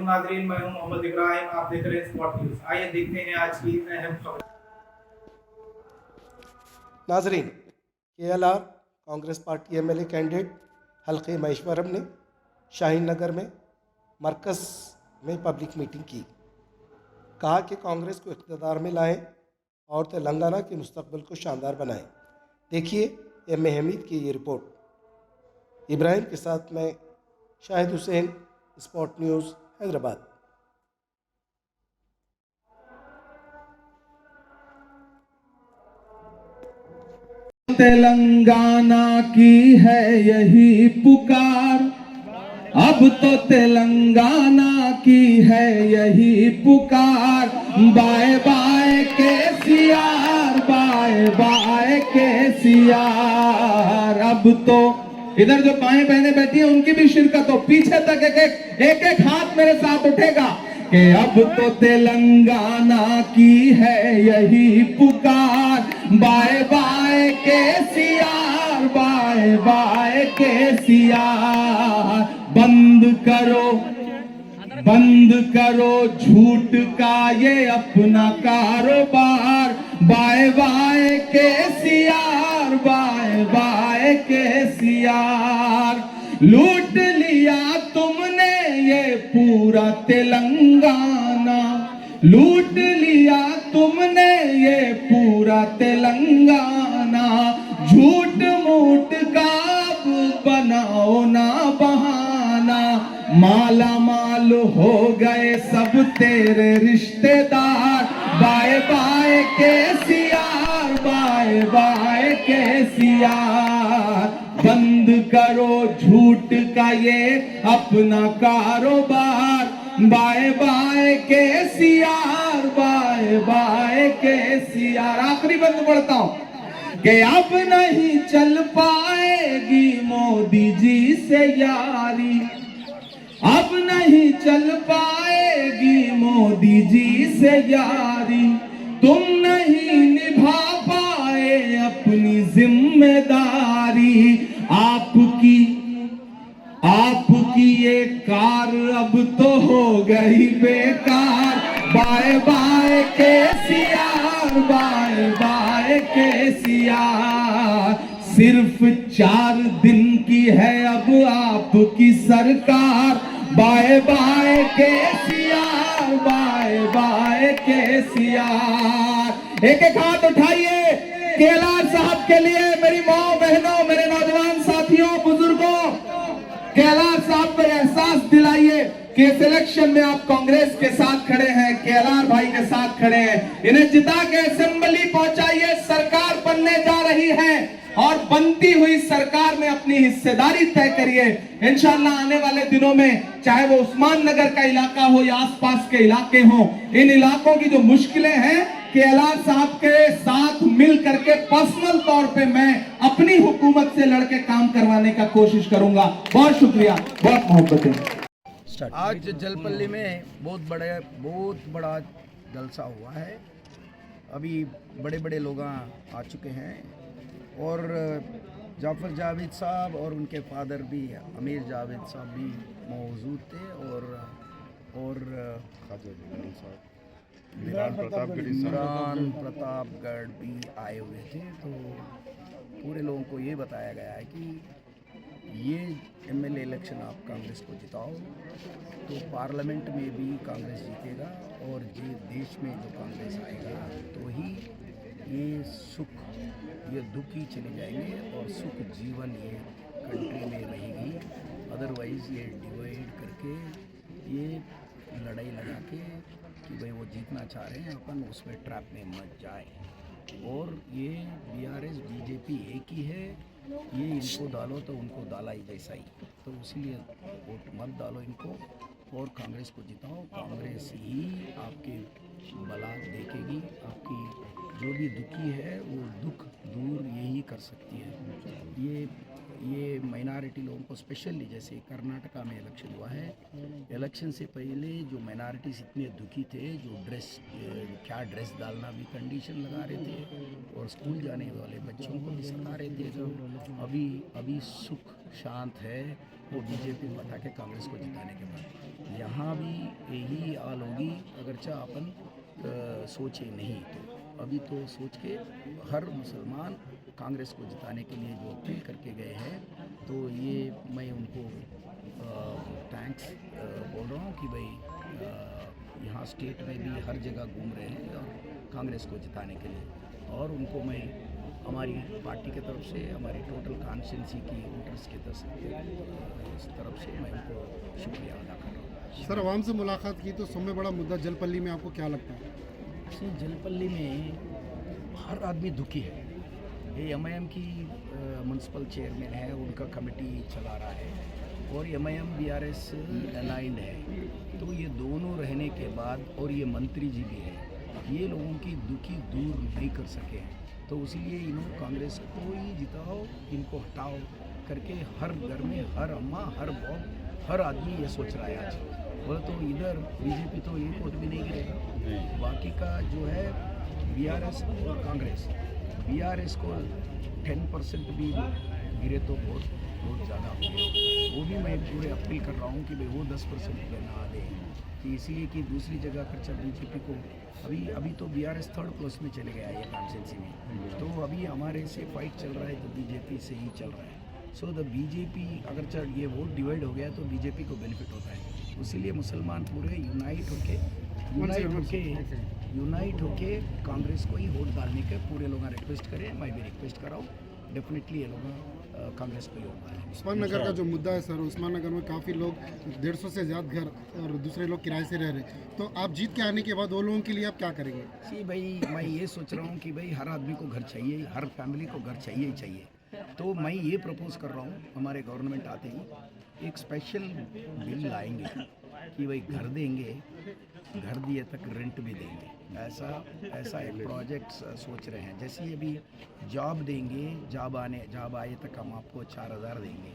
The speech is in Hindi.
नाजरीन, मैं हूं मोहम्मद इब्राहिम, आप देख रहे हैं स्पॉट न्यूज। आइए देखते हैं आज की अहम खबर। नाजरीन, KLR Congress party MLA candidate हल्के महेश्वरम ने शाहीन नगर में मरकज़ में पब्लिक मीटिंग की। कहा कि कांग्रेस को इक़्तिदार में लाएं और तेलंगाना के मुस्तकबिल को शानदार बनाएं। देखिए M.A. हमीद की ये रिपोर्ट। इब्राहिम के साथ मैं शाहिद हुसैन, स्पॉट न्यूज़, हैदराबाद। तेलंगाना की है यही पुकार, अब तो तेलंगाना की है यही पुकार। Bye bye KCR, bye bye KCR. अब तो इधर जो बाएं बहनें बैठी हैं उनकी भी शिरकत हो, पीछे तक एक एक हाथ मेरे साथ उठेगा कि अब तो तेलंगाना की है यही पुकार। Bye bye KCR, bye bye KCR. बंद करो झूठ का ये अपना कारोबार। Bye bye KCR, bye bye KCR. लूट लिया तुमने ये पूरा तेलंगाना, लूट लिया तुमने ये पूरा तेलंगाना। झूठ मूठ का अब बनाओ ना बहाना। माला माल हो गए सब तेरे रिश्तेदार। Bye bye KCR, bye bye KCR. बंद करो झूठ का ये अपना कारोबार। Bye bye KCR, bye bye KCR. आखिरी बंद पढ़ता हूं कि अब नहीं चल पाएगी मोदी जी से यारी। अब नहीं चल पाएगी मोदी जी से यारी। तुम नहीं निभा पाए अपनी जिम्मेदारी। आपकी ये कार अब तो हो गई बेकार। Bye bye KCR, bye bye KCR. सिर्फ 4 दिन की है अब आपकी सरकार। Bye bye KCR, bye bye KCR. एक एक हाथ उठाइए KLR साहब के लिए। मेरी माँ बहनों, मेरे नौजवान साथियों, बुजुर्गों, KLR साहब को एहसास दिलाइए कि इस इलेक्शन में आप कांग्रेस के साथ खड़े हैं, KLR भाई के साथ खड़े हैं। इन्हें जिता के असेंबली पहुंचाइए। सरकार बनने जा रही है और बनती हुई सरकार में अपनी हिस्सेदारी तय करिए। इंशाअल्लाह आने वाले दिनों में चाहे वो उस्मान नगर का इलाका हो या आसपास के इलाके हो, इन इलाकों की जो मुश्किलें हैं KLR साहब के साथ मिल करके पर्सनल तौर पे मैं अपनी हुकूमत से लड़के काम करवाने का कोशिश करूंगा। बहुत शुक्रिया, बहुत मोहब्बतें। आज जलपल्ली में बहुत बड़ा जलसा हुआ है। अभी बड़े बड़े लोग आ चुके हैं और जाफर जावेद साहब और उनके फादर भी, अमीर जावेद साहब भी मौजूद थे और इमरान प्रतापगढ़ भी आए हुए थे। तो पूरे लोगों को ये बताया गया है कि ये MLA इलेक्शन आप कांग्रेस को जिताओ तो पार्लियामेंट में भी कांग्रेस जीतेगा और ये देश में जो कांग्रेस आएगा तो ही ये सुख, ये दुख ही चले जाएंगे और सुख जीवन ये कंट्री में रहेगी। अदरवाइज़ ये डिवाइड करके, ये लड़ाई लगा के कि भाई वो जीतना चाह रहे हैं, अपन उसमें ट्रैप में मत जाए। और ये BRS BJP एक ही है, ये इनको डालो तो उनको डाला ही जैसा ही। तो इसीलिए वोट मत डालो इनको और कांग्रेस को जिताओ। कांग्रेस ही आपके भला देखेगी, आपकी जो भी दुखी है वो दुख दूर यही कर सकती है। ये माइनॉरिटी लोगों को स्पेशली, जैसे कर्नाटका में इलेक्शन हुआ है, इलेक्शन से पहले जो माइनॉरिटीज़ इतने दुखी थे, जो क्या ड्रेस डालना भी कंडीशन लगा रहे थे और स्कूल जाने वाले बच्चों को भी सता रहे थे, तो अभी सुख शांत है। वो BJP को हटा के कांग्रेस को जिताने के बाद यहाँ भी यही हाल होगी अगरचा अपन सोचे नहीं तो। अभी तो सोच के हर मुसलमान कांग्रेस को जिताने के लिए जो अपील करके गए हैं, तो ये मैं उनको थैंक्स बोल रहा हूँ कि भाई यहाँ स्टेट में भी हर जगह घूम रहे हैं और कांग्रेस को जिताने के लिए। और उनको मैं हमारी पार्टी की तरफ से, हमारी टोटल कॉन्स्टिट्यूंसी की वोटर्स की तरफ से मैं उनको शुक्रिया अदा कर रहा हूँ। सर, आवाम से मुलाकात की तो सबसे बड़ा मुद्दा जलपल्ली में आपको क्या लगता है? जलपल्ली में हर आदमी दुखी है। ये एमआईएम की म्यूनसिपल चेयरमैन है, उनका कमेटी चला रहा है और एमआईएम बीआरएस अलाइंड है, तो ये दोनों रहने के बाद और ये मंत्री जी भी है, ये लोगों की दुखी दूर नहीं कर सके हैं, तो इसलिए इन्होंने कांग्रेस को ही जिताओ, इनको हटाओ करके हर घर में हर अम्मा हर बॉब हर आदमी ये सोच रहा है आज। बोले तो इधर बीजेपी तो एक वोट भी नहीं गिरेगा, बाकी का जो है बीआरएस और कांग्रेस, बीआरएस को 10% भी गिरे तो बहुत ज़्यादा हो गया। वो भी मैं पूरे अपील कर रहा हूँ कि भाई वो 10% लेना दे, कि इसीलिए कि दूसरी जगह पर जब बीजेपी को अभी तो बीआरएस 3rd प्लेस में चले गया है कॉन्स्टिट्यूंसी में, तो अभी हमारे से फाइट चल रहा है तो बीजेपी से ही चल रहा है। सो द बीजेपी अगर ये वोट डिवाइड हो गया तो बीजेपी को बेनिफिट होता है, इसीलिए मुसलमान पूरे यूनाइट होके कांग्रेस को ही वोट डालने के पूरे लोग रिक्वेस्ट करें। मैं भी रिक्वेस्ट कर रहा हूँ, डेफिनेटली ये लोग कांग्रेस को ही वोट डालें। उस्मान नगर का जो मुद्दा है सर, उस्मान नगर में काफ़ी लोग 150 से ज़्यादा घर और दूसरे लोग किराए से रह रहे हैं, तो आप जीत के आने के बाद वो लोगों के लिए आप क्या करेंगे? जी भाई, मैं ये सोच रहा हूँ कि भाई हर आदमी को घर चाहिए, हर फैमिली को घर चाहिए ही चाहिए, तो मैं ये प्रपोज कर रहा हूँ हमारे गवर्नमेंट आते ही एक स्पेशल बिल लाएंगे कि भाई घर देंगे, घर दिए तक रेंट भी देंगे, ऐसा एक प्रोजेक्ट सोच रहे हैं। जैसे अभी जॉब देंगे, जॉब आए तक हम आपको 4000 देंगे,